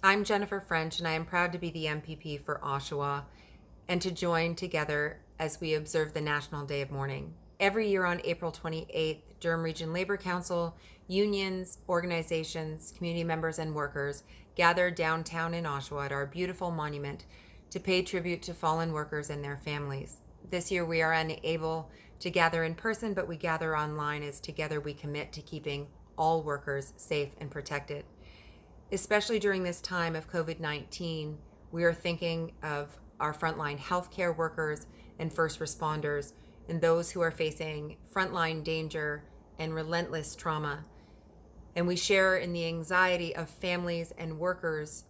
I'm Jennifer French, and I am proud to be the MPP for Oshawa and to join together as we observe the National Day of Mourning. Every year on April 28th, Durham Region Labour Council, unions, organizations, community members, and workers gather downtown in Oshawa at our beautiful monument to pay tribute to fallen workers and their families. This year we are unable to gather in person, but we gather online as together we commit to keeping all workers safe and protected. Especially during this time of COVID-19, we are thinking of our frontline healthcare workers and first responders and those who are facing frontline danger and relentless trauma. And we share in the anxiety of families and workers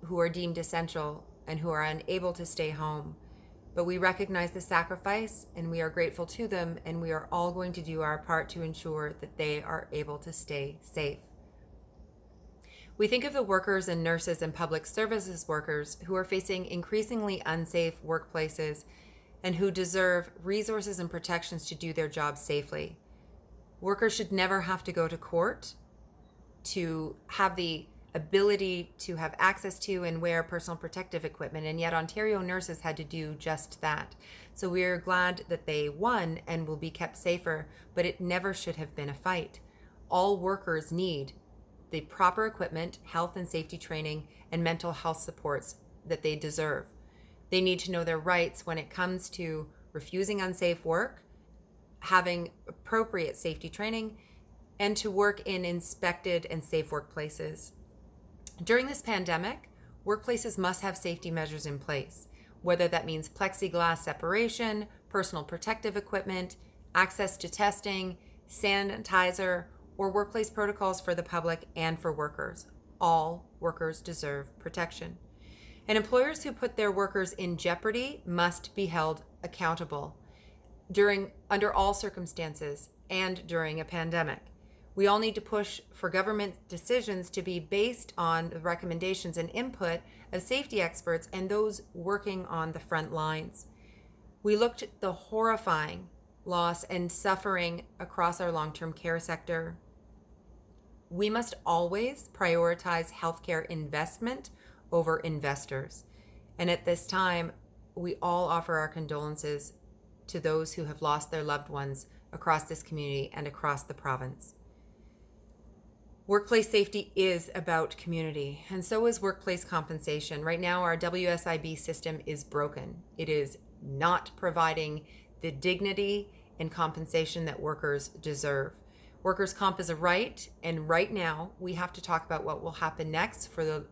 who are deemed essential and who are unable to stay home. But we recognize the sacrifice and we are grateful to them, and we are all going to do our part to ensure that they are able to stay safe. We think of the workers and nurses and public services workers who are facing increasingly unsafe workplaces and who deserve resources and protections to do their jobs safely. Workers should never have to go to court to have the ability to have access to and wear personal protective equipment, and yet Ontario nurses had to do just that. So we are glad that they won and will be kept safer, but it never should have been a fight. All workers need the proper equipment, health and safety training, and mental health supports that they deserve. They need to know their rights when it comes to refusing unsafe work, having appropriate safety training, and to work in inspected and safe workplaces. During this pandemic, workplaces must have safety measures in place, whether that means plexiglass separation, personal protective equipment, access to testing, sanitizer, or workplace protocols for the public and for workers. All workers deserve protection. And employers who put their workers in jeopardy must be held accountable under all circumstances and during a pandemic. We all need to push for government decisions to be based on the recommendations and input of safety experts and those working on the front lines. We looked at the horrifying loss and suffering across our long-term care sector. We must always prioritize healthcare investment over investors. And at this time, we all offer our condolences to those who have lost their loved ones across this community and across the province. Workplace safety is about community, and so is workplace compensation. Right now, our WSIB system is broken. It is not providing the dignity and compensation that workers deserve. Workers' comp is a right, and right now we have to talk about what will happen next for the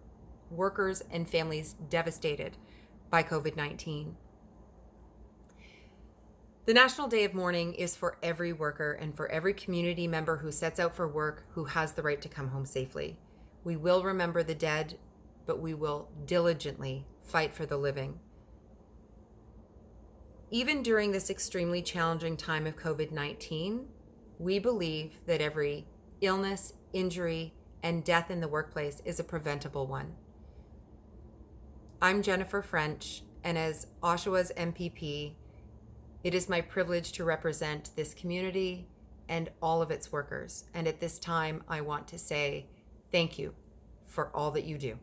workers and families devastated by COVID-19. The National Day of Mourning is for every worker and for every community member who sets out for work who has the right to come home safely. We will remember the dead, but we will diligently fight for the living. Even during this extremely challenging time of COVID-19, we believe that every illness, injury, and death in the workplace is a preventable one. I'm Jennifer French, and as Oshawa's MPP, it is my privilege to represent this community and all of its workers. And at this time, I want to say thank you for all that you do.